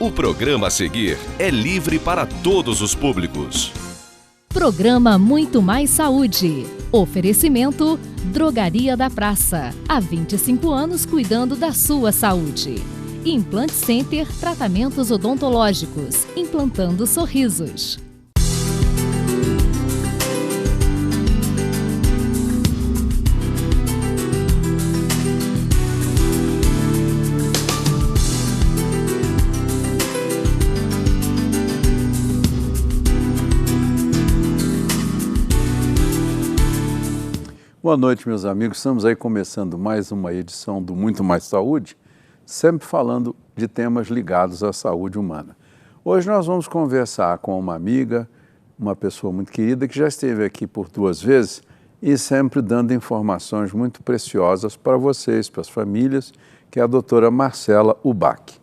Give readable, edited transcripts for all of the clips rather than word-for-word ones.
O programa a seguir é livre para todos os públicos. Programa Muito Mais Saúde. Oferecimento Drogaria da Praça. Há 25 anos cuidando da sua saúde. Implant Center Tratamentos Odontológicos. Implantando sorrisos. Boa noite, meus amigos. Estamos aí começando mais uma edição do Muito Mais Saúde, sempre falando de temas ligados à saúde humana. Hoje nós vamos conversar com uma amiga, uma pessoa muito querida, que já esteve aqui por 2 vezes e sempre dando informações muito preciosas para vocês, para as famílias, que é a doutora Marcela Ubach.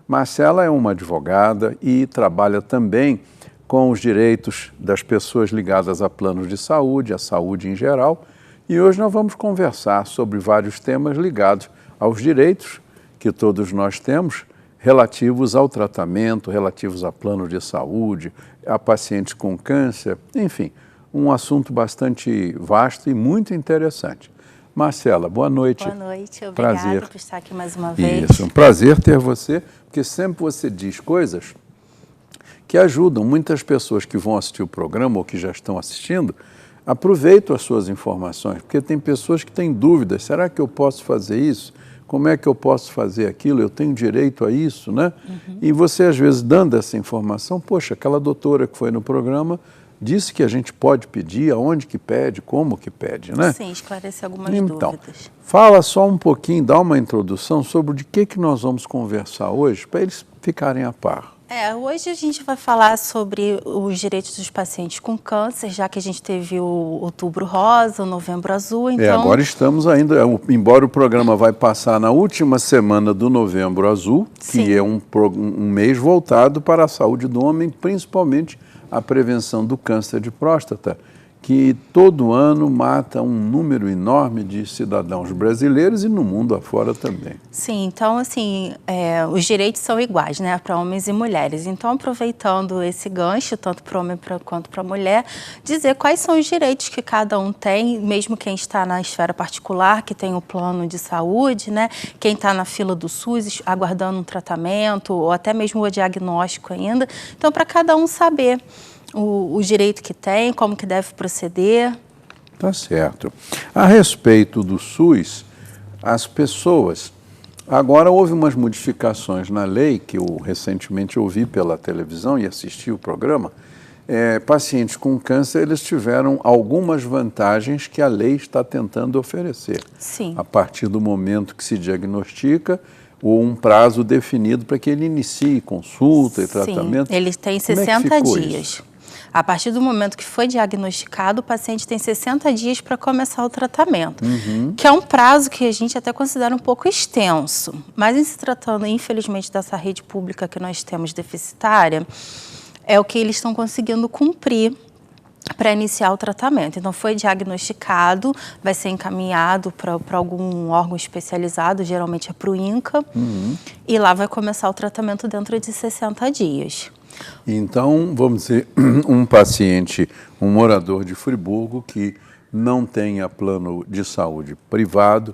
Marcela é uma advogada e trabalha também com os direitos das pessoas ligadas a planos de saúde, a saúde em geral. E hoje nós vamos conversar sobre vários temas ligados aos direitos que todos nós temos, relativos ao tratamento, relativos a planos de saúde, a pacientes com câncer, enfim, um assunto bastante vasto e muito interessante. Marcela, boa noite. Boa noite, obrigada por estar aqui mais uma vez. Isso, um prazer ter você, porque sempre você diz coisas que ajudam muitas pessoas que vão assistir o programa ou que já estão assistindo. Aproveito as suas informações, porque tem pessoas que têm dúvidas, será que eu posso fazer isso? Como é que eu posso fazer aquilo? Eu tenho direito a isso, né? E você, às vezes, dando essa informação, poxa, aquela doutora que foi no programa disse que a gente pode pedir, aonde que pede, como que pede, né? Sim, esclarecer algumas dúvidas. Fala só um pouquinho, dá uma introdução sobre de que nós vamos conversar hoje, para eles ficarem a par. Hoje a gente vai falar sobre os direitos dos pacientes com câncer, já que a gente teve o Outubro Rosa, o Novembro Azul, então... Agora estamos ainda, embora o programa vai passar na última semana do Novembro Azul, Sim. que é um mês voltado para a saúde do homem, principalmente a prevenção do câncer de próstata, que todo ano mata um número enorme de cidadãos brasileiros e no mundo afora também. Sim, então assim, os direitos são iguais, né, para homens e mulheres. Então, aproveitando esse gancho, tanto para homem quanto para mulher, dizer quais são os direitos que cada um tem, mesmo quem está na esfera particular, que tem o plano de saúde, né, quem está na fila do SUS, aguardando um tratamento, ou até mesmo o diagnóstico ainda. Então, para cada um saber o direito que tem, como que deve proceder. Tá certo. A respeito do SUS, as pessoas... Agora houve umas modificações na lei, que eu recentemente ouvi pela televisão e assisti o programa. Pacientes com câncer, eles tiveram algumas vantagens que a lei está tentando oferecer. Sim. A partir do momento que se diagnostica, ou um prazo definido para que ele inicie consulta e tratamento. Sim, ele tem 60 dias. Isso? A partir do momento que foi diagnosticado, o paciente tem 60 dias para começar o tratamento, que é um prazo que a gente até considera um pouco extenso. Mas em se tratando, infelizmente, dessa rede pública que nós temos deficitária, é o que eles estão conseguindo cumprir para iniciar o tratamento. Então, foi diagnosticado, vai ser encaminhado para algum órgão especializado, geralmente é para o INCA, e lá vai começar o tratamento dentro de 60 dias. Então, vamos dizer, um paciente, um morador de Friburgo que não tenha plano de saúde privado,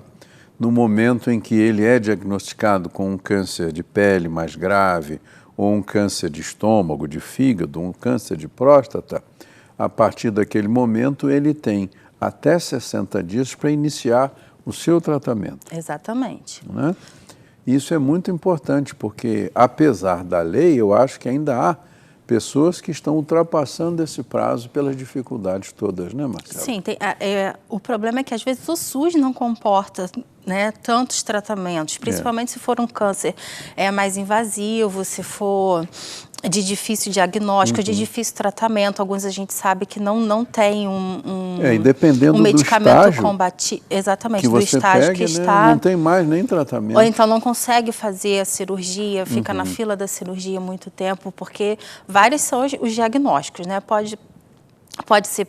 no momento em que ele é diagnosticado com um câncer de pele mais grave, ou um câncer de estômago, de fígado, um câncer de próstata, a partir daquele momento ele tem até 60 dias para iniciar o seu tratamento. Exatamente. Né? Isso é muito importante, porque apesar da lei, eu acho que ainda há pessoas que estão ultrapassando esse prazo pelas dificuldades todas, né, Marcela? Sim, o problema é que às vezes o SUS não comporta, né, tantos tratamentos, principalmente se for um câncer mais invasivo, se for de difícil diagnóstico, de difícil tratamento. Alguns a gente sabe que não tem dependendo um medicamento do estágio combativo. Exatamente, que do você estágio pega, que né, está. não tem mais nem tratamento. Ou então não consegue fazer a cirurgia, fica na fila da cirurgia muito tempo, porque vários são os diagnósticos, né? Pode ser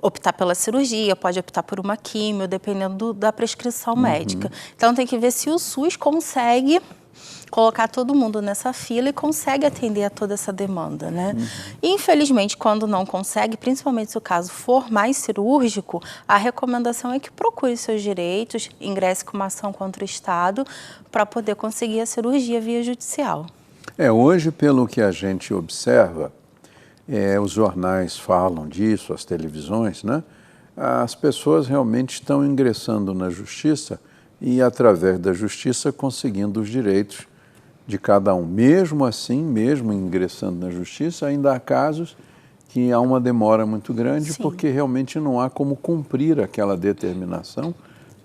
optar pela cirurgia, pode optar por uma químio, dependendo da prescrição médica. Então tem que ver se o SUS consegue colocar todo mundo nessa fila e consegue atender a toda essa demanda, né? E, infelizmente, quando não consegue, principalmente se o caso for mais cirúrgico, a recomendação é que procure seus direitos, ingresse com uma ação contra o Estado para poder conseguir a cirurgia via judicial. Hoje, pelo que a gente observa, os jornais falam disso, as televisões, né? As pessoas realmente estão ingressando na justiça e, através da justiça, conseguindo os direitos de cada um. Mesmo assim, mesmo ingressando na justiça, ainda há casos que há uma demora muito grande, sim, porque realmente não há como cumprir aquela determinação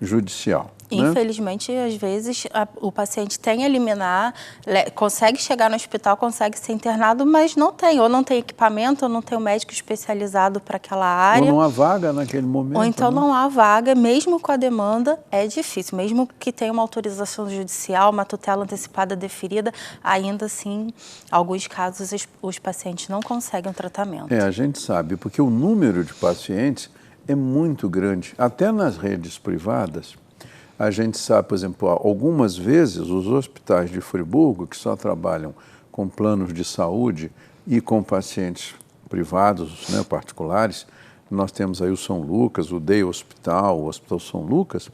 judicial. Infelizmente, às vezes, o paciente tem a liminar, consegue chegar no hospital, consegue ser internado, mas não tem, ou não tem equipamento, ou não tem um médico especializado para aquela área. Ou não há vaga naquele momento. Ou então não há vaga, mesmo com a demanda, é difícil. Mesmo que tenha uma autorização judicial, uma tutela antecipada deferida, ainda assim, em alguns casos, os pacientes não conseguem o tratamento. A gente sabe, porque o número de pacientes é muito grande. Até nas redes privadas, a gente sabe, por exemplo, algumas vezes os hospitais de Friburgo, que só trabalham com planos de saúde e com pacientes privados, né, particulares, nós temos aí o São Lucas, o Day Hospital, o Hospital São Lucas,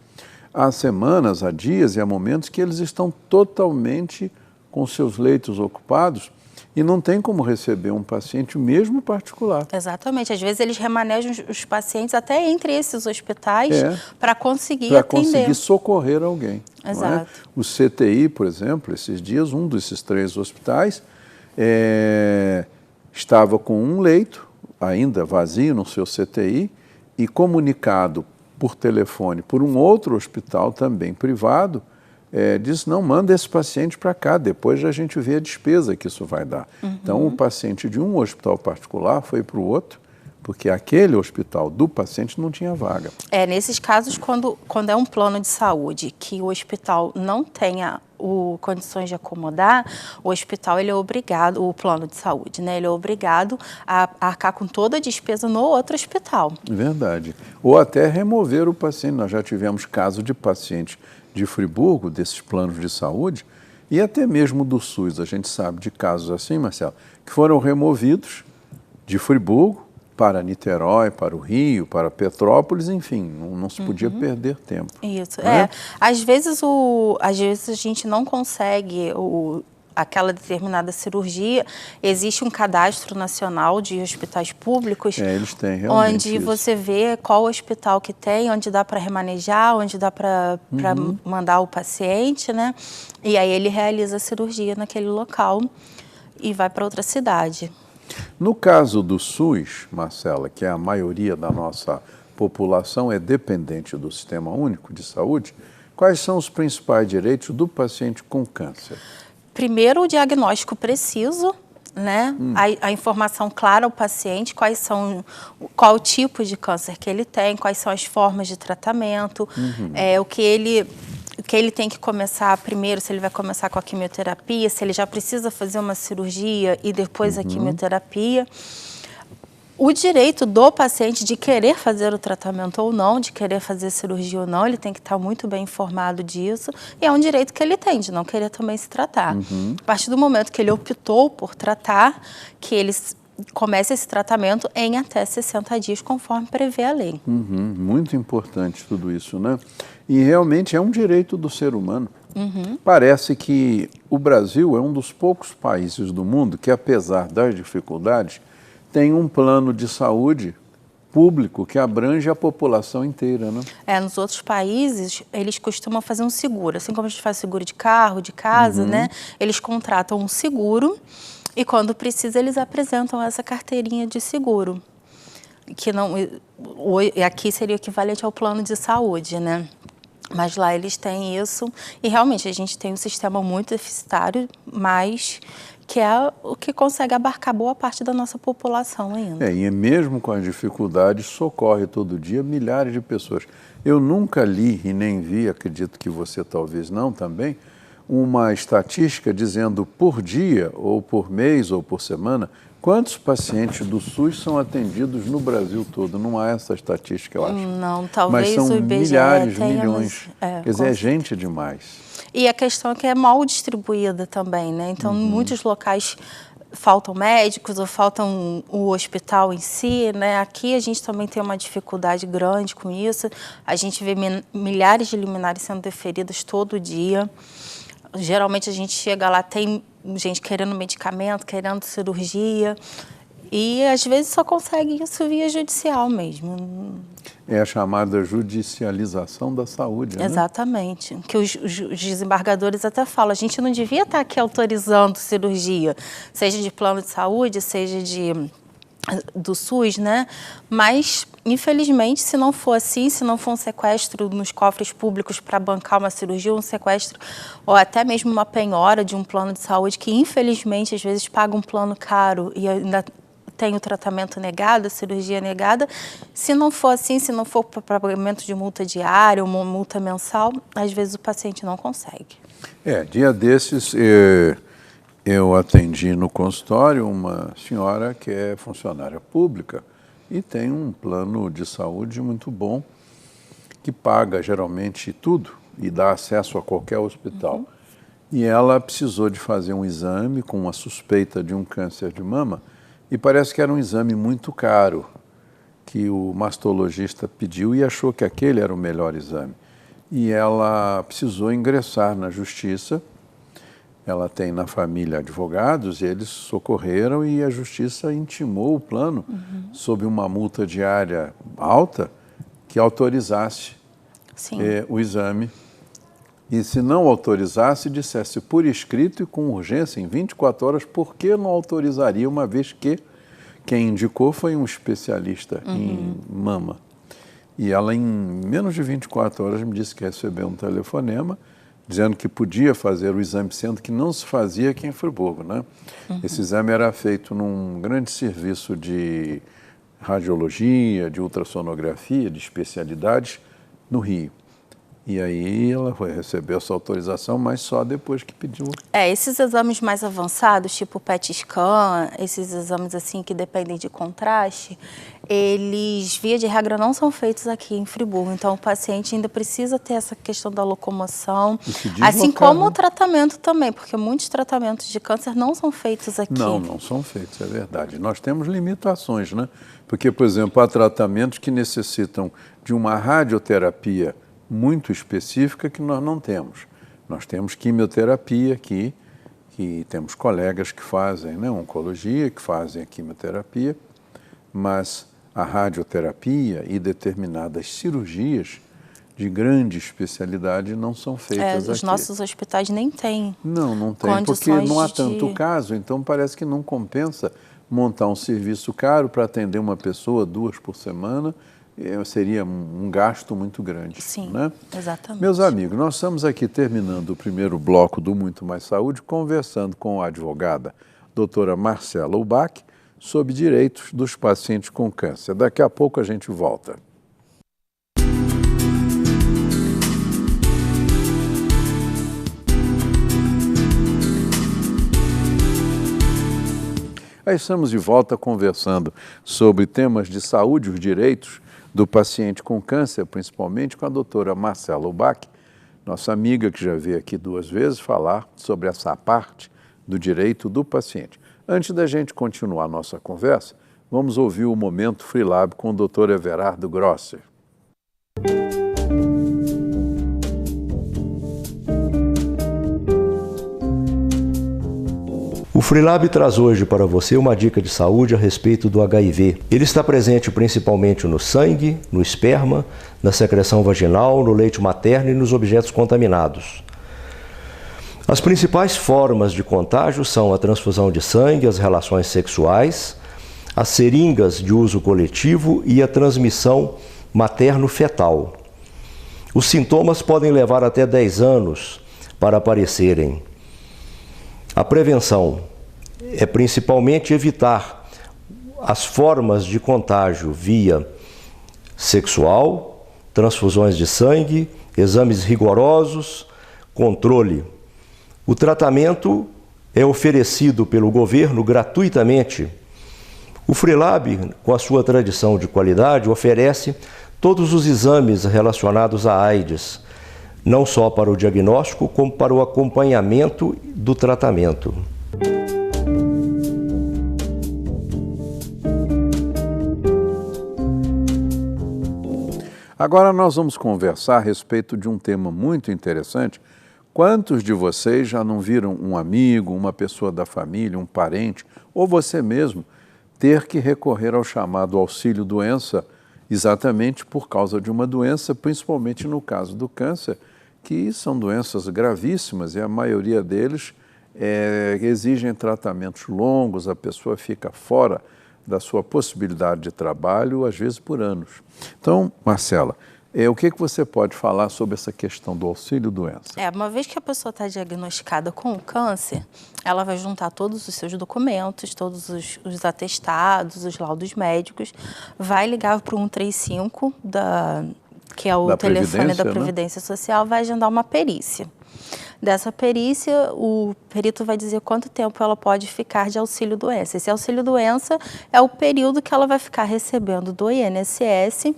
há semanas, há dias e há momentos que eles estão totalmente com seus leitos ocupados e não tem como receber um paciente mesmo particular. Exatamente. Às vezes eles remanejam os pacientes até entre esses hospitais para conseguir atender. Para conseguir socorrer alguém. Exato. O CTI, por exemplo, esses dias, um desses 3 hospitais estava com um leito ainda vazio no seu CTI e comunicado por telefone por um outro hospital também privado, disse, não, manda esse paciente para cá, depois a gente vê a despesa que isso vai dar. Então, o paciente de um hospital particular foi para o outro, porque aquele hospital do paciente não tinha vaga. Nesses casos, quando é um plano de saúde que o hospital não tenha condições de acomodar, o hospital ele é obrigado, o plano de saúde, né, ele é obrigado a arcar com toda a despesa no outro hospital. Verdade. Ou até remover o paciente. Nós já tivemos caso de paciente de Friburgo, desses planos de saúde, e até mesmo do SUS. A gente sabe de casos assim, Marcelo, que foram removidos de Friburgo para Niterói, para o Rio, para Petrópolis, enfim, não se podia perder tempo. Isso, Às vezes a gente não consegue aquela determinada cirurgia, existe um cadastro nacional de hospitais públicos, eles têm realmente onde isso. Você vê qual hospital que tem, onde dá para remanejar, onde dá para mandar o paciente, né? E aí ele realiza a cirurgia naquele local e vai para outra cidade. No caso do SUS, Marcela, que é a maioria da nossa população é dependente do Sistema Único de Saúde, quais são os principais direitos do paciente com câncer? Primeiro, o diagnóstico preciso, né? A informação clara ao paciente, qual o tipo de câncer que ele tem, quais são as formas de tratamento, o que ele tem que começar primeiro, se ele vai começar com a quimioterapia, se ele já precisa fazer uma cirurgia e depois a quimioterapia. O direito do paciente de querer fazer o tratamento ou não, de querer fazer cirurgia ou não, ele tem que estar muito bem informado disso. E é um direito que ele tem, de não querer também se tratar. A partir do momento que ele optou por tratar, que ele comece esse tratamento em até 60 dias, conforme prevê a lei. Muito importante tudo isso, né? E realmente é um direito do ser humano. Parece que o Brasil é um dos poucos países do mundo que, apesar das dificuldades, tem um plano de saúde público que abrange a população inteira, né? Nos outros países, eles costumam fazer um seguro. Assim como a gente faz seguro de carro, de casa, né? Eles contratam um seguro e, quando precisa, eles apresentam essa carteirinha de seguro. Que não, aqui seria o equivalente ao plano de saúde, né? Mas lá eles têm isso. E, realmente, a gente tem um sistema muito deficitário, mas que é o que consegue abarcar boa parte da nossa população ainda. E mesmo com as dificuldades, socorre todo dia milhares de pessoas. Eu nunca li e nem vi, acredito que você talvez não também, uma estatística dizendo por dia, ou por mês, ou por semana, quantos pacientes do SUS são atendidos no Brasil todo. Não há essa estatística, eu acho. Não, talvez mas são o IBGE milhares, tenha, milhões. Quer dizer, é gente demais. E a questão é que é mal distribuída também, né? Então, em muitos locais faltam médicos ou faltam o hospital em si, né? Aqui a gente também tem uma dificuldade grande com isso. A gente vê milhares de liminares sendo deferidas todo dia. Geralmente a gente chega lá, tem gente querendo medicamento, querendo cirurgia, e às vezes só consegue isso via judicial mesmo. É a chamada judicialização da saúde, né? Exatamente. Que os desembargadores até falam, a gente não devia estar aqui autorizando cirurgia, seja de plano de saúde, seja do SUS, né? Mas, infelizmente, se não for assim, se não for um sequestro nos cofres públicos para bancar uma cirurgia, um sequestro ou até mesmo uma penhora de um plano de saúde que, infelizmente, às vezes paga um plano caro e ainda tem o tratamento negado, a cirurgia negada. Se não for assim, se não for para pagamento de multa diária ou uma multa mensal, às vezes o paciente não consegue. Dia desses eu atendi no consultório uma senhora que é funcionária pública e tem um plano de saúde muito bom que paga geralmente tudo e dá acesso a qualquer hospital. E ela precisou de fazer um exame com uma suspeita de um câncer de mama e parece que era um exame muito caro que o mastologista pediu e achou que aquele era o melhor exame. E ela precisou ingressar na justiça. Ela tem na família advogados, e eles socorreram e a justiça intimou o plano, sob uma multa diária alta, que autorizasse o exame. E se não autorizasse, dissesse por escrito e com urgência, em 24 horas, por que não autorizaria, uma vez que quem indicou foi um especialista em mama. E ela, em menos de 24 horas, me disse que recebeu um telefonema dizendo que podia fazer o exame, sendo que não se fazia aqui em Friburgo, né? Esse exame era feito num grande serviço de radiologia, de ultrassonografia, de especialidades, no Rio. E aí ela recebeu essa autorização, mas só depois que pediu. Esses exames mais avançados, tipo PET scan, esses exames assim que dependem de contraste, eles, via de regra, não são feitos aqui em Friburgo. Então, o paciente ainda precisa ter essa questão da locomoção, assim como o tratamento também, porque muitos tratamentos de câncer não são feitos aqui. Não são feitos, é verdade. Nós temos limitações, né? Porque, por exemplo, há tratamentos que necessitam de uma radioterapia muito específica que nós não temos. Nós temos quimioterapia aqui, que temos colegas que fazem, né, oncologia, que fazem a quimioterapia, mas a radioterapia e determinadas cirurgias de grande especialidade não são feitas aqui. Os nossos hospitais nem têm. Não tem, porque não há tanto caso, então parece que não compensa montar um serviço caro para atender uma pessoa 2 por semana. Seria um gasto muito grande. Sim, né? Exatamente. Meus amigos, nós estamos aqui terminando o primeiro bloco do Muito Mais Saúde, conversando com a advogada doutora Marcela Ubach sobre direitos dos pacientes com câncer. Daqui a pouco a gente volta. Aí estamos de volta conversando sobre temas de saúde, os direitos do paciente com câncer, principalmente com a doutora Marcela Ubach, nossa amiga que já veio aqui 2 vezes falar sobre essa parte do direito do paciente. Antes da gente continuar a nossa conversa, vamos ouvir o Momento Freelab com o Dr. Everardo Grosser. O Freelab traz hoje para você uma dica de saúde a respeito do HIV. Ele está presente principalmente no sangue, no esperma, na secreção vaginal, no leite materno e nos objetos contaminados. As principais formas de contágio são a transfusão de sangue, as relações sexuais, as seringas de uso coletivo e a transmissão materno-fetal. Os sintomas podem levar até 10 anos para aparecerem. A prevenção é principalmente evitar as formas de contágio via sexual, transfusões de sangue, exames rigorosos, controle. O tratamento é oferecido pelo governo gratuitamente. O Freelab, com a sua tradição de qualidade, oferece todos os exames relacionados à AIDS, não só para o diagnóstico, como para o acompanhamento do tratamento. Agora nós vamos conversar a respeito de um tema muito interessante. Quantos de vocês já não viram um amigo, uma pessoa da família, um parente, ou você mesmo, ter que recorrer ao chamado auxílio-doença exatamente por causa de uma doença, principalmente no caso do câncer, que são doenças gravíssimas e a maioria deles exigem tratamentos longos, a pessoa fica fora da sua possibilidade de trabalho, às vezes por anos. Então, Marcela, o que você pode falar sobre essa questão do auxílio-doença? Uma vez que a pessoa está diagnosticada com o câncer, ela vai juntar todos os seus documentos, todos os atestados, os laudos médicos, vai ligar para o 135, que é o telefone da Previdência Social, vai agendar uma perícia. Dessa perícia, o perito vai dizer quanto tempo ela pode ficar de auxílio-doença. Esse auxílio-doença é o período que ela vai ficar recebendo do INSS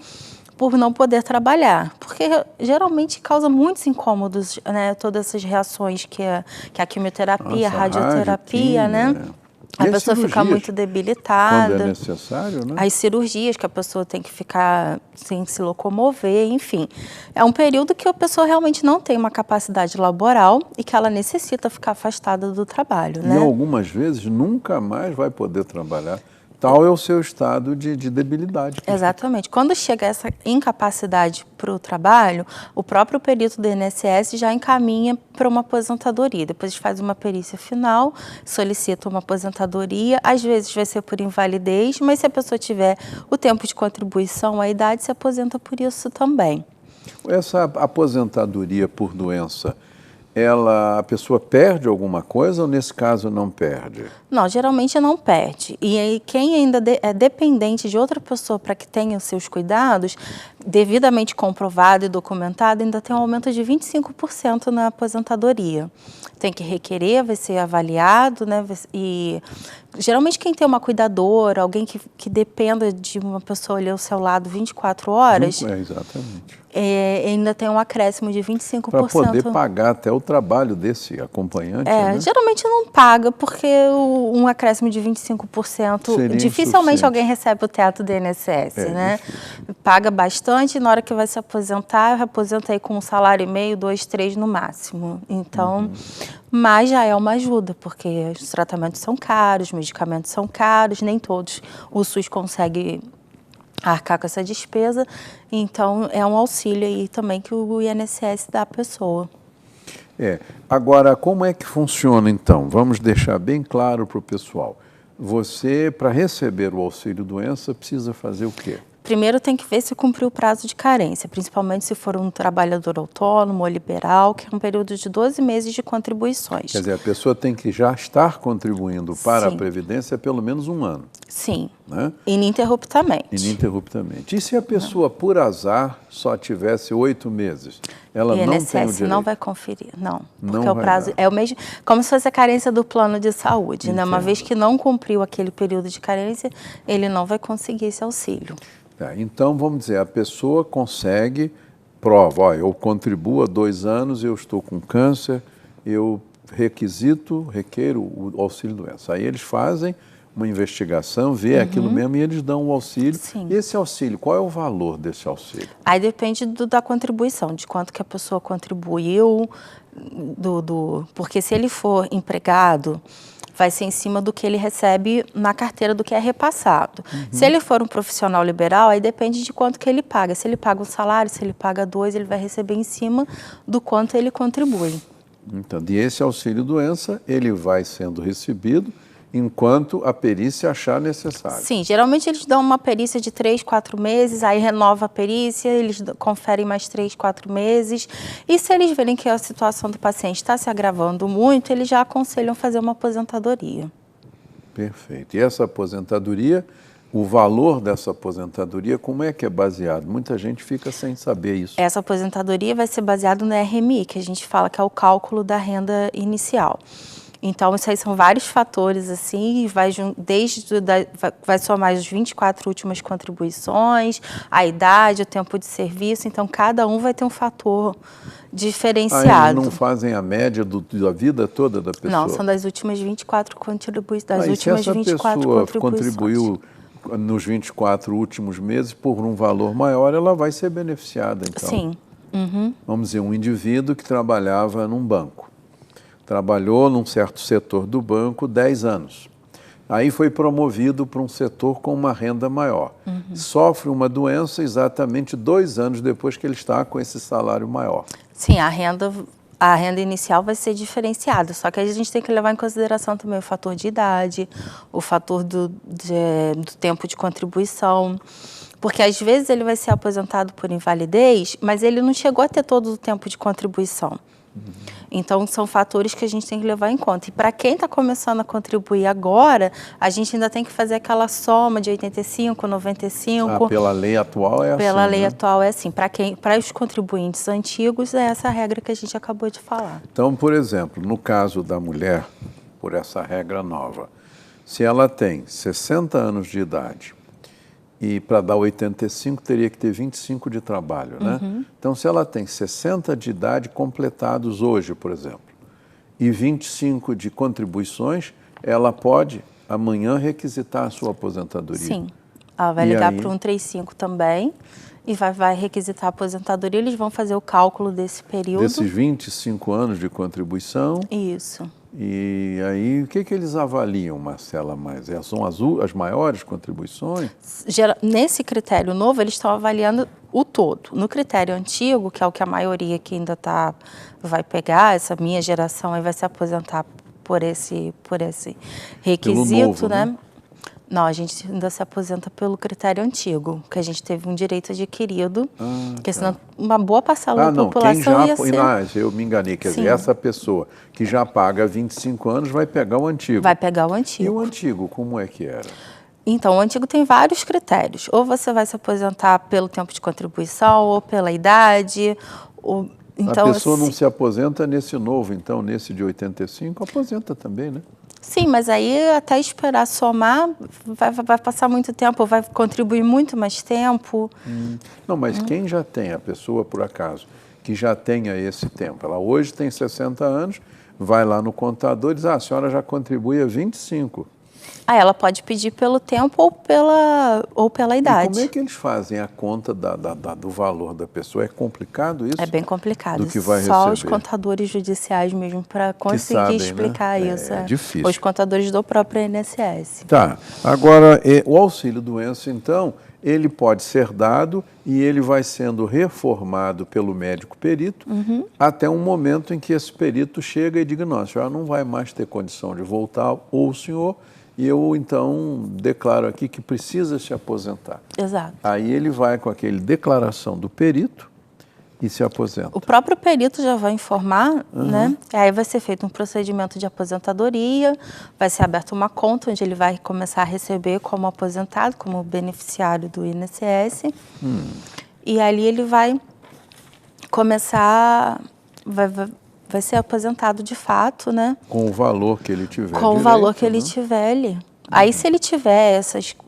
por não poder trabalhar, porque geralmente causa muitos incômodos, né, todas essas reações que a quimioterapia, a radioterapia, né? A pessoa fica muito debilitada. Quando é necessário, né? As cirurgias que a pessoa tem que ficar sem se locomover, enfim. É um período que a pessoa realmente não tem uma capacidade laboral e que ela necessita ficar afastada do trabalho, né? E algumas vezes nunca mais vai poder trabalhar. Tal é o seu estado de debilidade. Exatamente. Quando chega essa incapacidade para o trabalho, o próprio perito do INSS já encaminha para uma aposentadoria. Depois faz uma perícia final, solicita uma aposentadoria. Às vezes vai ser por invalidez, mas se a pessoa tiver o tempo de contribuição à idade, se aposenta por isso também. Essa aposentadoria por doença, a pessoa perde alguma coisa ou nesse caso não perde? Não, geralmente não perde. E aí quem ainda é dependente de outra pessoa para que tenha os seus cuidados, devidamente comprovado e documentado, ainda tem um aumento de 25% na aposentadoria. Tem que requerer, vai ser avaliado, né? E geralmente quem tem uma cuidadora, alguém que dependa de uma pessoa ali ao seu lado 24 horas... exatamente. Ainda tem um acréscimo de 25%. Para poder pagar até o trabalho desse acompanhante, né? Geralmente não paga, porque um acréscimo de 25%, seria dificilmente alguém recebe o teto do INSS, né? Paga bastante e na hora que vai se aposentar, aposenta aí com 1,5 salário, 2, 3 no máximo. Então, mas já é uma ajuda, porque os tratamentos são caros, os medicamentos são caros, nem todos o SUS consegue arcar com essa despesa, então é um auxílio aí também que o INSS dá à pessoa. Agora, como é que funciona então? Vamos deixar bem claro para o pessoal. Você, para receber o auxílio-doença, precisa fazer o quê? Primeiro tem que ver se cumpriu o prazo de carência, principalmente se for um trabalhador autônomo ou liberal, que é um período de 12 meses de contribuições. Quer dizer, a pessoa tem que já estar contribuindo para a Previdência pelo menos um ano. Sim, né? Ininterruptamente. Ininterruptamente. E se a pessoa, por azar, só tivesse 8 meses? Ela não tem o direito? Não vai conferir, não. Porque o prazo é o mesmo, como se fosse a carência do plano de saúde, né? Uma vez que não cumpriu aquele período de carência, ele não vai conseguir esse auxílio. Então, vamos dizer, a pessoa consegue, prova, eu contribuo há 2 anos, eu estou com câncer, eu requeiro o auxílio-doença. Aí eles fazem uma investigação, vê aquilo mesmo e eles dão o auxílio. Sim. E esse auxílio, qual é o valor desse auxílio? Aí depende da contribuição, de quanto que a pessoa contribuiu, porque se ele for empregado, vai ser em cima do que ele recebe na carteira, do que é repassado. Se ele for um profissional liberal, aí depende de quanto que ele paga. Se ele paga 1 salário, se ele paga 2, ele vai receber em cima do quanto ele contribui. Então, e esse auxílio-doença, ele vai sendo recebido enquanto a perícia achar necessário. Sim, geralmente eles dão uma perícia de 3, 4 meses, aí renova a perícia, eles conferem mais 3, 4 meses. E se eles verem que a situação do paciente está se agravando muito, eles já aconselham fazer uma aposentadoria. Perfeito. E essa aposentadoria, o valor dessa aposentadoria, como é que é baseado? Muita gente fica sem saber isso. Essa aposentadoria vai ser baseada no RMI, que a gente fala que é o cálculo da renda inicial. Então, isso aí são vários fatores, assim, vai somar as 24 últimas contribuições, a idade, o tempo de serviço, então cada um vai ter um fator diferenciado. Eles não fazem a média da vida toda da pessoa? Não, são das últimas 24 contribuições. Se essa pessoa contribuiu nos 24 últimos meses por um valor maior, ela vai ser beneficiada, então. Sim. Uhum. Vamos dizer, um indivíduo que trabalhava num banco, trabalhou num certo setor do banco 10 anos, aí foi promovido para um setor com uma renda maior, sofre uma doença exatamente 2 anos depois que ele está com esse salário maior. Sim, a renda inicial vai ser diferenciada, só que a gente tem que levar em consideração também o fator de idade, o fator do tempo de contribuição, porque às vezes ele vai ser aposentado por invalidez, mas ele não chegou a ter todo o tempo de contribuição. Então, são fatores que a gente tem que levar em conta. E para quem está começando a contribuir agora, a gente ainda tem que fazer aquela soma de 85, 95. Pela lei atual é assim. Pela lei atual é assim. Para os contribuintes antigos, é essa regra que a gente acabou de falar. Então, por exemplo, no caso da mulher, por essa regra nova, se ela tem 60 anos de idade, e para dar 85 teria que ter 25 de trabalho, né? Então, se ela tem 60 de idade completados hoje, por exemplo, e 25 de contribuições, ela pode amanhã requisitar a sua aposentadoria. Sim, ela vai ligar para o 135 também e vai requisitar a aposentadoria. Eles vão fazer o cálculo desse período. Desses 25 anos de contribuição. Isso. E aí, o que eles avaliam, Marcela, mais? São as maiores contribuições? Nesse critério novo, eles estão avaliando o todo. No critério antigo, que é o que a maioria que ainda vai pegar, essa minha geração aí vai se aposentar por esse requisito, pelo novo, né? Não, a gente ainda se aposenta pelo critério antigo, que a gente teve um direito adquirido, porque senão uma boa parcela da população ia ser... eu me enganei, quer dizer, essa pessoa que já paga 25 anos vai pegar o antigo. Vai pegar o antigo. E o antigo, como é que era? Então, o antigo tem vários critérios. Ou você vai se aposentar pelo tempo de contribuição, ou pela idade, ou... Então, a pessoa não se aposenta nesse novo, então, nesse de 85, aposenta também, né? Sim, mas aí até esperar somar, vai passar muito tempo, vai contribuir muito mais tempo. Não, mas quem já tem, a pessoa, por acaso, que já tenha esse tempo, ela hoje tem 60 anos, vai lá no contador e diz, a senhora já contribui há 25. Ela pode pedir pelo tempo ou pela idade. E como é que eles fazem a conta do valor da pessoa? É complicado isso? É bem complicado. Do que vai Só receber. os contadores judiciais mesmo para conseguir explicar, né? Isso. É difícil. Os contadores do próprio INSS. Tá. Agora, o auxílio-doença, então, ele pode ser dado e ele vai sendo reformado pelo médico perito até um momento em que esse perito chega e diga, não, a senhora não vai mais ter condição de voltar, ou o senhor... E eu, então, declaro aqui que precisa se aposentar. Exato. Aí ele vai com aquele declaração do perito e se aposenta. O próprio perito já vai informar, né? Aí vai ser feito um procedimento de aposentadoria, vai ser aberta uma conta onde ele vai começar a receber como aposentado, como beneficiário do INSS. E ali ele vai começar... Vai ser aposentado de fato, né? Com o valor que ele tiver. Com o valor que ele tiver ali. Aí, se ele tiver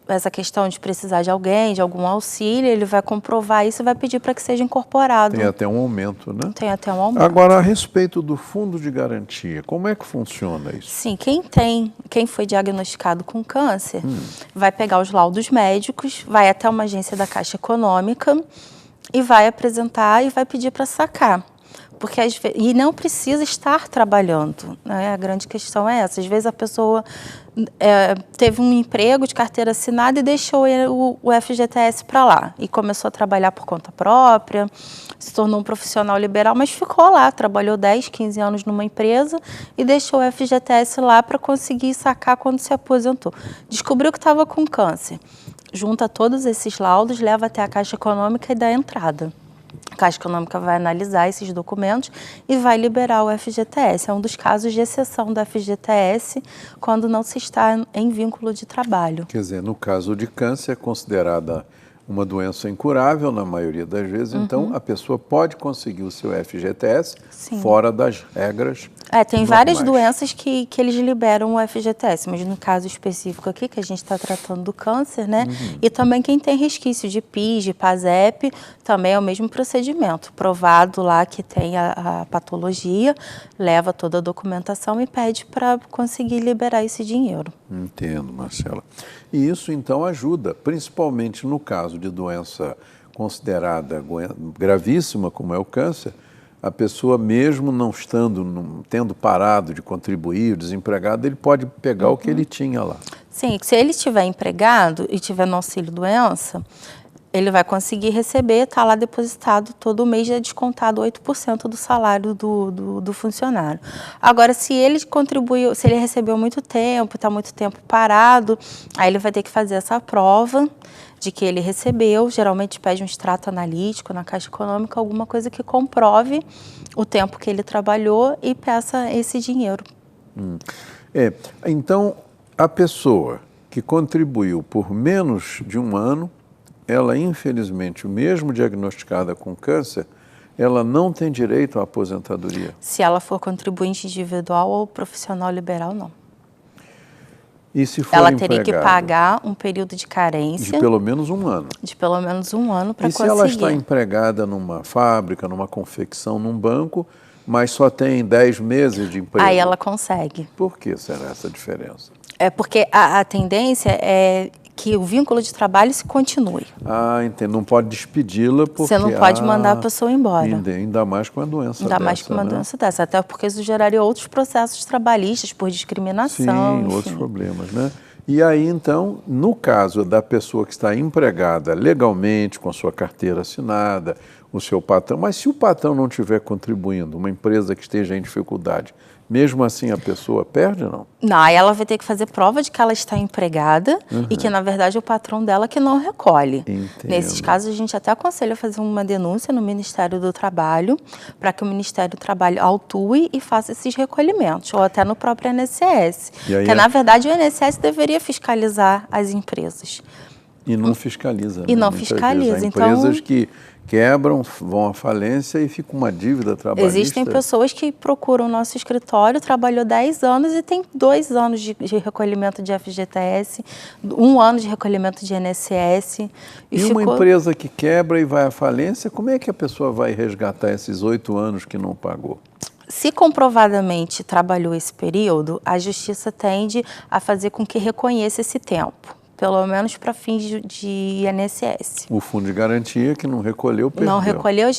essa questão de precisar de alguém, de algum auxílio, ele vai comprovar isso e vai pedir para que seja incorporado. Tem até um aumento, né? Tem até um aumento. Agora, a respeito do fundo de garantia, como é que funciona isso? Sim, quem foi diagnosticado com câncer, vai pegar os laudos médicos, vai até uma agência da Caixa Econômica e vai apresentar e vai pedir para sacar. Porque e não precisa estar trabalhando, né? A grande questão é essa. Às vezes a pessoa teve um emprego de carteira assinada e deixou o FGTS para lá. E começou a trabalhar por conta própria, se tornou um profissional liberal, mas ficou lá, trabalhou 10, 15 anos numa empresa e deixou o FGTS lá para conseguir sacar quando se aposentou. Descobriu que estava com câncer. Junta todos esses laudos, leva até a Caixa Econômica e dá entrada. A Caixa Econômica vai analisar esses documentos e vai liberar o FGTS. É um dos casos de exceção do FGTS quando não se está em vínculo de trabalho. Quer dizer, no caso de câncer, é considerada uma doença incurável na maioria das vezes, então a pessoa pode conseguir o seu FGTS fora das regras tem normais. Várias doenças que eles liberam o FGTS, mas no caso específico aqui, que a gente está tratando do câncer, né? E também quem tem resquício de PIS, de PASEP, também é o mesmo procedimento. Provado lá que tem a patologia, leva toda a documentação e pede para conseguir liberar esse dinheiro. Entendo, Marcela. E isso, então, ajuda, principalmente no caso de doença considerada gravíssima, como é o câncer, a pessoa, mesmo não tendo parado de contribuir, desempregado, ele pode pegar o que ele tinha lá. Sim, se ele estiver empregado e tiver no auxílio-doença, ele vai conseguir receber, está lá depositado, todo mês é descontado 8% do salário do funcionário. Agora, se ele contribuiu, se ele recebeu muito tempo, está muito tempo parado, aí ele vai ter que fazer essa prova de que ele recebeu, geralmente pede um extrato analítico na Caixa Econômica, alguma coisa que comprove o tempo que ele trabalhou e peça esse dinheiro. Então, a pessoa que contribuiu por menos de um ano, ela, infelizmente, mesmo diagnosticada com câncer, ela não tem direito à aposentadoria. Se ela for contribuinte individual ou profissional liberal, não. E se for ela empregada, teria que pagar um período de carência. de pelo menos um ano. De pelo menos um ano para conseguir. E se ela está empregada numa fábrica, numa confecção, num banco, mas só tem 10 meses de emprego? Aí ela consegue. Por que será essa diferença? É porque a tendência é que o vínculo de trabalho se continue. Entendo. Não pode despedi-la porque... Você não pode mandar a pessoa embora. Ainda mais com uma doença dessa. Ainda mais com uma doença dessa. Até porque isso geraria outros processos trabalhistas por discriminação. Sim, outros problemas, né? E aí, então, no caso da pessoa que está empregada legalmente, com a sua carteira assinada, o seu patrão, mas se o patrão não estiver contribuindo, uma empresa que esteja em dificuldade, mesmo assim a pessoa perde ou não? Não, aí ela vai ter que fazer prova de que ela está empregada e que, na verdade, é o patrão dela que não recolhe. Entendo. Nesses casos, a gente até aconselha a fazer uma denúncia no Ministério do Trabalho para que o Ministério do Trabalho autue e faça esses recolhimentos, ou até no próprio INSS. Porque, na verdade, o INSS deveria fiscalizar as empresas. E não fiscaliza. E não fiscaliza. Há empresas que quebram, vão à falência e fica uma dívida trabalhista. Existem pessoas que procuram o nosso escritório, trabalhou 10 anos e tem 2 anos de recolhimento de FGTS, 1 ano de recolhimento de INSS. E uma empresa que quebra e vai à falência, como é que a pessoa vai resgatar esses 8 anos que não pagou? Se comprovadamente trabalhou esse período, a Justiça tende a fazer com que reconheça esse tempo. Pelo menos para fins de INSS. O fundo de garantia que não recolheu, perdeu. Não recolheu, a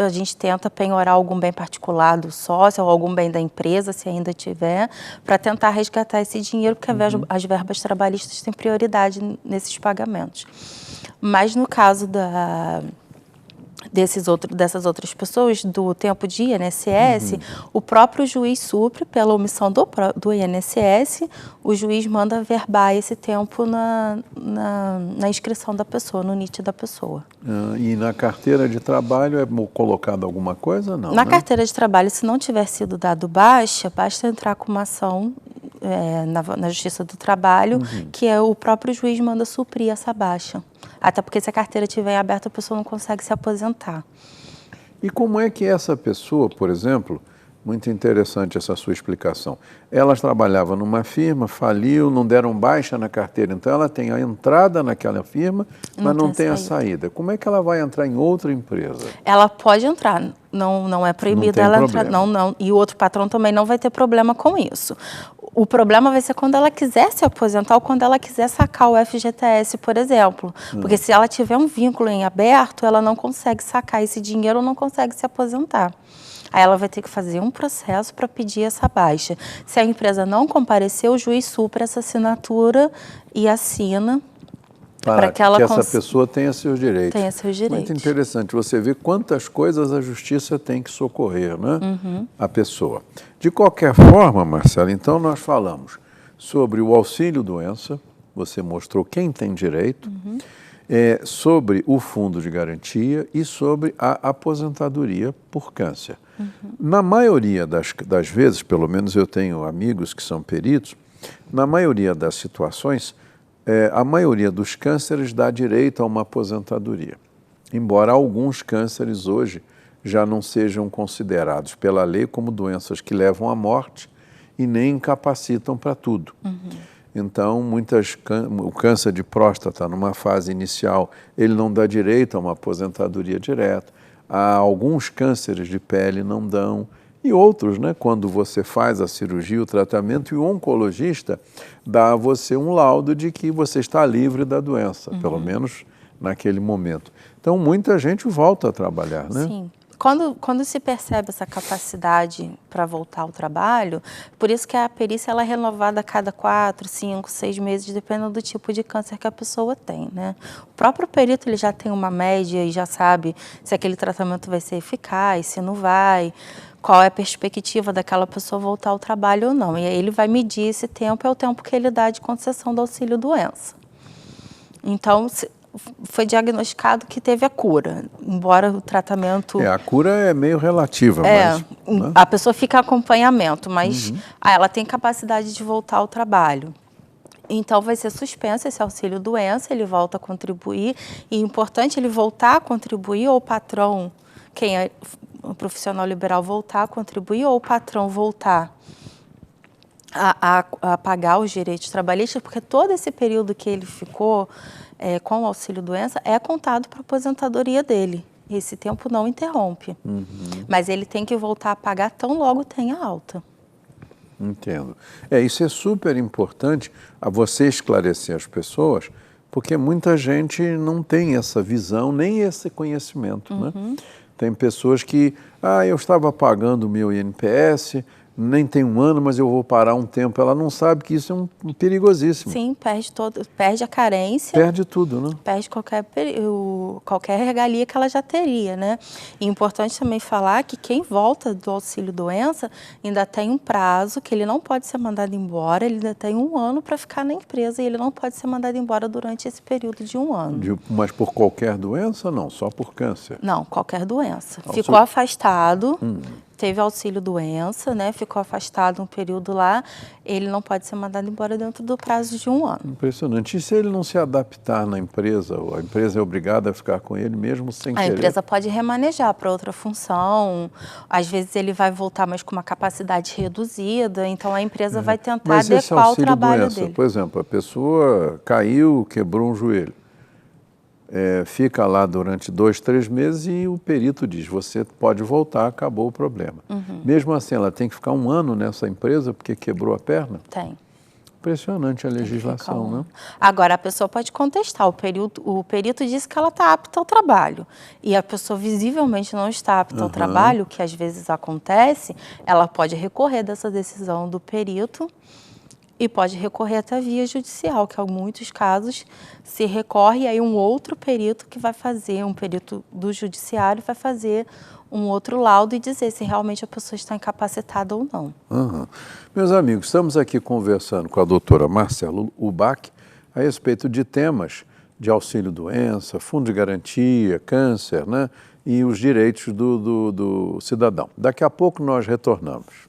gente tenta penhorar algum bem particular do sócio ou algum bem da empresa, se ainda tiver, para tentar resgatar esse dinheiro, porque as verbas trabalhistas têm prioridade nesses pagamentos. Mas no caso dessas outras pessoas, do tempo de INSS, o próprio juiz supre, pela omissão do INSS, o juiz manda verbar esse tempo na inscrição da pessoa, no NIT da pessoa. E na carteira de trabalho é colocado alguma coisa? Não, na carteira de trabalho, se não tiver sido dado baixa, basta entrar com uma ação na Justiça do Trabalho, que o próprio juiz manda suprir essa baixa. Até porque se a carteira estiver aberta, a pessoa não consegue se aposentar. E como é que essa pessoa, por exemplo, muito interessante essa sua explicação, ela trabalhava numa firma, faliu, não deram baixa na carteira, então ela tem a entrada naquela firma, mas não tem a saída. Como é que ela vai entrar em outra empresa? Ela pode entrar, não é proibido ela entrar, não, e o outro patrão também não vai ter problema com isso. O problema vai ser quando ela quiser se aposentar ou quando ela quiser sacar o FGTS, por exemplo. Porque se ela tiver um vínculo em aberto, ela não consegue sacar esse dinheiro ou não consegue se aposentar. Aí ela vai ter que fazer um processo para pedir essa baixa. Se a empresa não comparecer, o juiz supra essa assinatura e assina para que essa pessoa tenha seus direitos. Tenha seus direitos. Muito interessante. Você vê quantas coisas a justiça tem que socorrer, né? A pessoa. De qualquer forma, Marcela, então nós falamos sobre o auxílio-doença, você mostrou quem tem direito, sobre o fundo de garantia e sobre a aposentadoria por câncer. Na maioria das vezes, pelo menos eu tenho amigos que são peritos, na maioria das situações, a maioria dos cânceres dá direito a uma aposentadoria, embora alguns cânceres hoje já não sejam considerados pela lei como doenças que levam à morte e nem incapacitam para tudo. Então, o câncer de próstata, numa fase inicial, ele não dá direito a uma aposentadoria direta. Há alguns cânceres de pele não dão, e outros, né, quando você faz a cirurgia, o tratamento, e o oncologista dá a você um laudo de que você está livre da doença, pelo menos naquele momento. Então, muita gente volta a trabalhar, né? Sim. Quando se percebe essa capacidade para voltar ao trabalho, por isso que a perícia ela é renovada a cada 4, 5, 6 meses, dependendo do tipo de câncer que a pessoa tem, né? O próprio perito ele já tem uma média e já sabe se aquele tratamento vai ser eficaz, se não vai, qual é a perspectiva daquela pessoa voltar ao trabalho ou não. E aí ele vai medir esse tempo, é o tempo que ele dá de concessão do auxílio-doença. Então, foi diagnosticado que teve a cura, embora o tratamento... A cura é meio relativa, mas... Né? A pessoa fica em acompanhamento, mas ela tem capacidade de voltar ao trabalho. Então, vai ser suspenso esse auxílio-doença, ele volta a contribuir, e é importante ele voltar a contribuir, ou o patrão, quem é o profissional liberal, voltar a contribuir, ou o patrão voltar a pagar os direitos trabalhistas, porque todo esse período que ele ficou... com o auxílio-doença, é contado para a aposentadoria dele. Esse tempo não interrompe. Mas ele tem que voltar a pagar tão logo tenha alta. Entendo. Isso é super importante a você esclarecer as pessoas, porque muita gente não tem essa visão, nem esse conhecimento, né? Tem pessoas que, eu estava pagando o meu INPS, nem tem um ano, mas eu vou parar um tempo. Ela não sabe que isso é perigosíssimo. Sim, perde a carência. Perde tudo, né? Perde qualquer regalia que ela já teria, né? E é importante também falar que quem volta do auxílio-doença ainda tem um prazo, que ele não pode ser mandado embora, ele ainda tem 1 ano para ficar na empresa e ele não pode ser mandado embora durante esse período de 1 ano. Mas por qualquer doença? Não, só por câncer? Não, qualquer doença. Ficou afastado... Teve auxílio-doença, né? Ficou afastado um período lá, ele não pode ser mandado embora dentro do prazo de 1 ano. Impressionante. E se ele não se adaptar na empresa, a empresa é obrigada a ficar com ele mesmo sem querer? A empresa pode remanejar para outra função, às vezes ele vai voltar, mas com uma capacidade reduzida, então a empresa vai tentar adequar o trabalho dele. Por exemplo, a pessoa caiu, quebrou um joelho. Fica lá durante 2, 3 meses e o perito diz, você pode voltar, acabou o problema. Mesmo assim, ela tem que ficar 1 ano nessa empresa porque quebrou a perna? Tem. Impressionante a legislação, né? Agora, a pessoa pode contestar, o perito disse que ela está apta ao trabalho e a pessoa visivelmente não está apta ao trabalho, que às vezes acontece, ela pode recorrer dessa decisão do perito e pode recorrer até via judicial, que em muitos casos se recorre, e aí um outro perito que vai fazer, um perito do judiciário vai fazer um outro laudo e dizer se realmente a pessoa está incapacitada ou não. Meus amigos, estamos aqui conversando com a doutora Marcela Ubach a respeito de temas de auxílio-doença, fundo de garantia, câncer, né? E os direitos do cidadão. Daqui a pouco nós retornamos.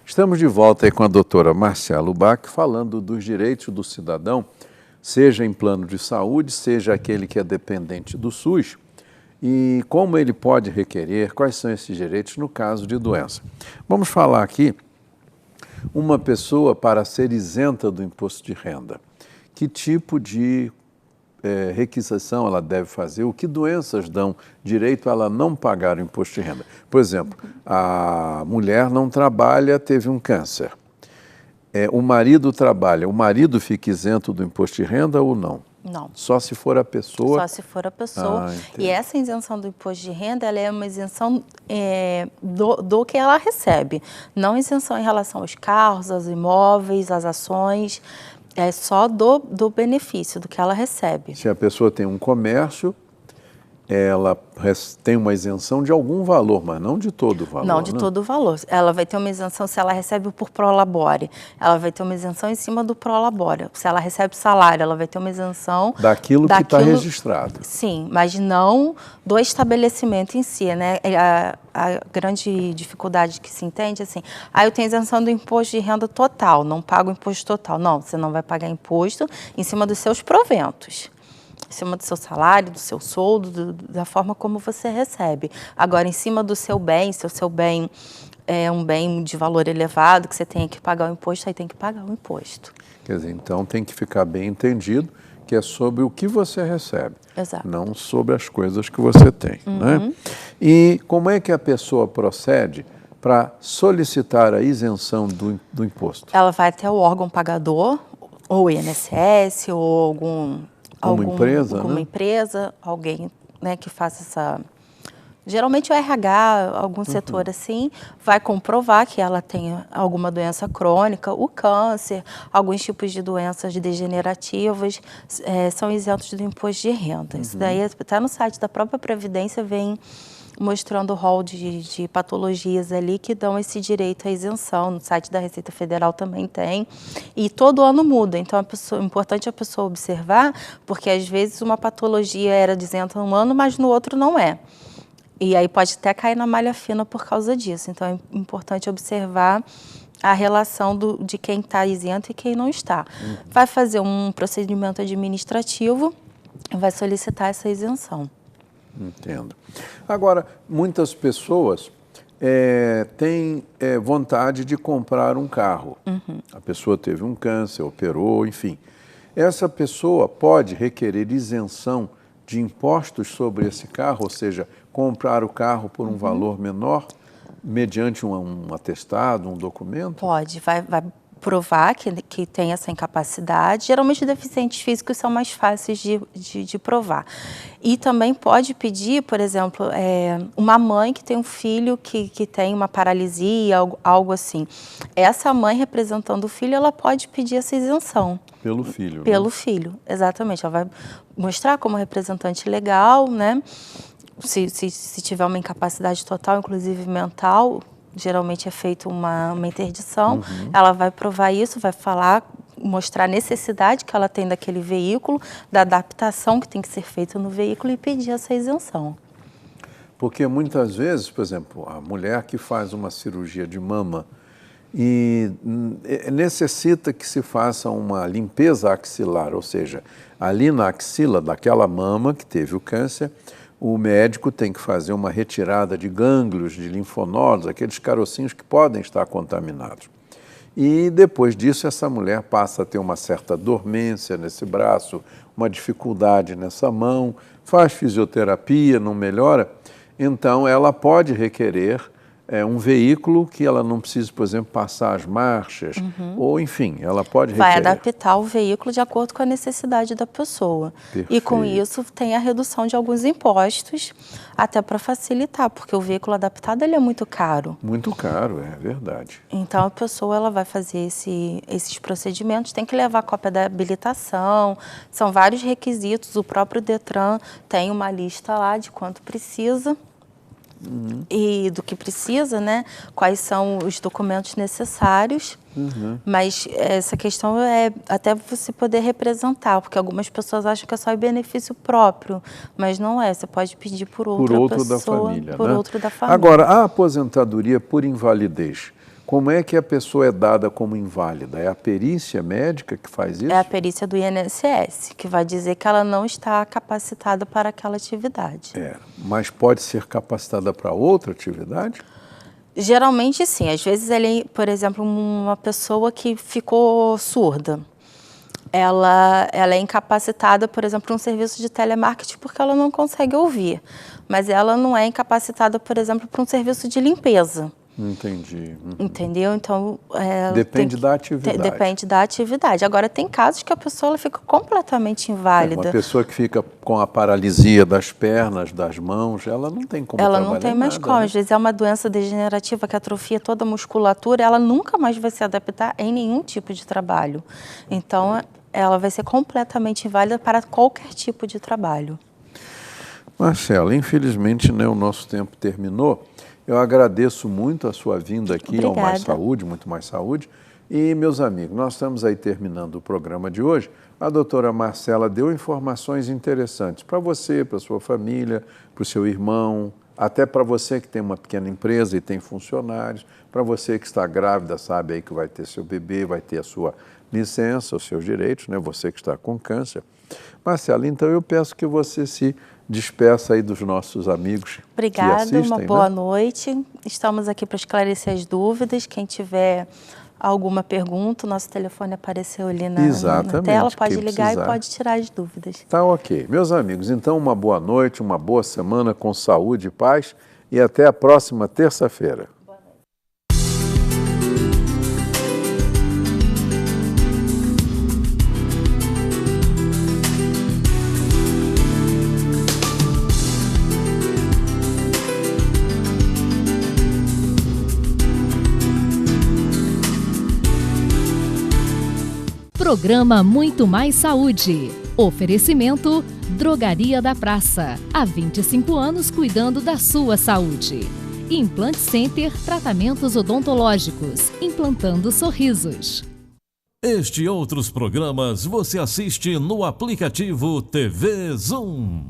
Estamos de volta aí com a doutora Marcela Ubach, falando dos direitos do cidadão, seja em plano de saúde, seja aquele que é dependente do SUS, e como ele pode requerer, quais são esses direitos no caso de doença. Vamos falar aqui, uma pessoa para ser isenta do imposto de renda, que tipo de requisição ela deve fazer, o que doenças dão direito a ela não pagar o imposto de renda. Por exemplo, a mulher não trabalha, teve um câncer. O marido trabalha, o marido fica isento do imposto de renda ou não? Não. Só se for a pessoa? Só se for a pessoa. E essa isenção do imposto de renda, ela é uma isenção do que ela recebe. Não isenção em relação aos carros, aos imóveis, às ações. É só do benefício, do que ela recebe. Se a pessoa tem um comércio ela tem uma isenção de algum valor, mas não de todo o valor. Não de todo o valor. Ela vai ter uma isenção se ela recebe por prolabore. Ela vai ter uma isenção em cima do prolabore. Se ela recebe salário, ela vai ter uma isenção... Daquilo que está registrado. Sim, mas não do estabelecimento em si, né? A grande dificuldade que se entende é assim, eu tenho isenção do imposto de renda total, não pago imposto total. Não, você não vai pagar imposto em cima dos seus proventos. Em cima do seu salário, do seu soldo, da forma como você recebe. Agora, em cima do seu bem, se o seu bem é um bem de valor elevado, que você tem que pagar o imposto, aí tem que pagar o imposto. Quer dizer, então tem que ficar bem entendido que é sobre o que você recebe. Exato. Não sobre as coisas que você tem. Né? E como é que a pessoa procede para solicitar a isenção do imposto? Ela vai até o órgão pagador, ou o INSS, ou alguma empresa, alguém, né, que faça essa... Geralmente o RH, algum setor assim, vai comprovar que ela tem alguma doença crônica, o câncer, alguns tipos de doenças degenerativas, são isentos do imposto de renda. Isso daí está no site da própria Previdência, vem mostrando o rol de patologias ali que dão esse direito à isenção. No site da Receita Federal também tem. E todo ano muda. Então, é importante a pessoa observar, porque às vezes uma patologia era isenta um ano, mas no outro não é. E aí pode até cair na malha fina por causa disso. Então, é importante observar a relação de quem está isento e quem não está. Vai fazer um procedimento administrativo e vai solicitar essa isenção. Entendo. Agora, muitas pessoas têm vontade de comprar um carro. A pessoa teve um câncer, operou, enfim. Essa pessoa pode requerer isenção de impostos sobre esse carro, ou seja, comprar o carro por um valor menor, mediante um atestado, um documento? Pode, vai provar que tem essa incapacidade. Geralmente, deficientes físicos são mais fáceis de provar. E também pode pedir, por exemplo, uma mãe que tem um filho que tem uma paralisia, algo assim. Essa mãe, representando o filho, ela pode pedir essa isenção. Pelo filho. Pelo filho, exatamente. Ela vai mostrar como representante legal, né? Se tiver uma incapacidade total, inclusive mental, geralmente é feita uma interdição, ela vai provar isso, vai falar, mostrar a necessidade que ela tem daquele veículo, da adaptação que tem que ser feita no veículo e pedir essa isenção. Porque muitas vezes, por exemplo, a mulher que faz uma cirurgia de mama e necessita que se faça uma limpeza axilar, ou seja, ali na axila daquela mama que teve o câncer, o médico tem que fazer uma retirada de gânglios, de linfonodos, aqueles carocinhos que podem estar contaminados. E depois disso, essa mulher passa a ter uma certa dormência nesse braço, uma dificuldade nessa mão, faz fisioterapia, não melhora. Então, ela pode requerer um veículo que ela não precise, por exemplo, passar as marchas, ou enfim, ela pode requerer. Vai adaptar o veículo de acordo com a necessidade da pessoa. Perfeito. E com isso tem a redução de alguns impostos, até para facilitar, porque o veículo adaptado ele é muito caro. Muito caro, é verdade. Então a pessoa ela vai fazer esses procedimentos, tem que levar cópia da habilitação, são vários requisitos, o próprio Detran tem uma lista lá de quanto precisa. E do que precisa, né? Quais são os documentos necessários. Mas essa questão é até você poder representar, porque algumas pessoas acham que é só em benefício próprio, mas não é. Você pode pedir por outra outro pessoa, da família, por né? outro da família. Agora, a aposentadoria por invalidez, como é que a pessoa é dada como inválida? É a perícia médica que faz isso? É a perícia do INSS, que vai dizer que ela não está capacitada para aquela atividade. Mas pode ser capacitada para outra atividade? Geralmente, sim. Às vezes, por exemplo, uma pessoa que ficou surda, ela é incapacitada, por exemplo, para um serviço de telemarketing porque ela não consegue ouvir. Mas ela não é incapacitada, por exemplo, para um serviço de limpeza. Entendi. Entendeu? Então, depende da atividade. Depende da atividade. Agora, tem casos que a pessoa ela fica completamente inválida. Uma pessoa que fica com a paralisia das pernas, das mãos, ela não tem como trabalhar. Ela não tem mais nada, como. né? Às vezes é uma doença degenerativa que atrofia toda a musculatura, ela nunca mais vai se adaptar em nenhum tipo de trabalho. Então, ela vai ser completamente inválida para qualquer tipo de trabalho. Marcela, infelizmente, né, o nosso tempo terminou. Eu agradeço muito a sua vinda aqui ao Mais Saúde, Muito Mais Saúde. E, meus amigos, nós estamos aí terminando o programa de hoje. A doutora Marcela deu informações interessantes para você, para sua família, para o seu irmão, até para você que tem uma pequena empresa e tem funcionários, para você que está grávida, sabe aí que vai ter seu bebê, vai ter a sua licença, os seus direitos, né? Você que está com câncer. Marcela, então eu peço que você se despeça aí dos nossos amigos. Obrigada, que assistem, uma boa noite. Estamos aqui para esclarecer as dúvidas. Quem tiver alguma pergunta, o nosso telefone apareceu ali na tela, pode ligar e pode tirar as dúvidas. Tá ok. Meus amigos, então uma boa noite, uma boa semana com saúde e paz e até a próxima terça-feira. Programa Muito Mais Saúde. Oferecimento Drogaria da Praça. Há 25 anos cuidando da sua saúde. Implante Center, tratamentos odontológicos. Implantando sorrisos. Este e outros programas você assiste no aplicativo TV Zoom.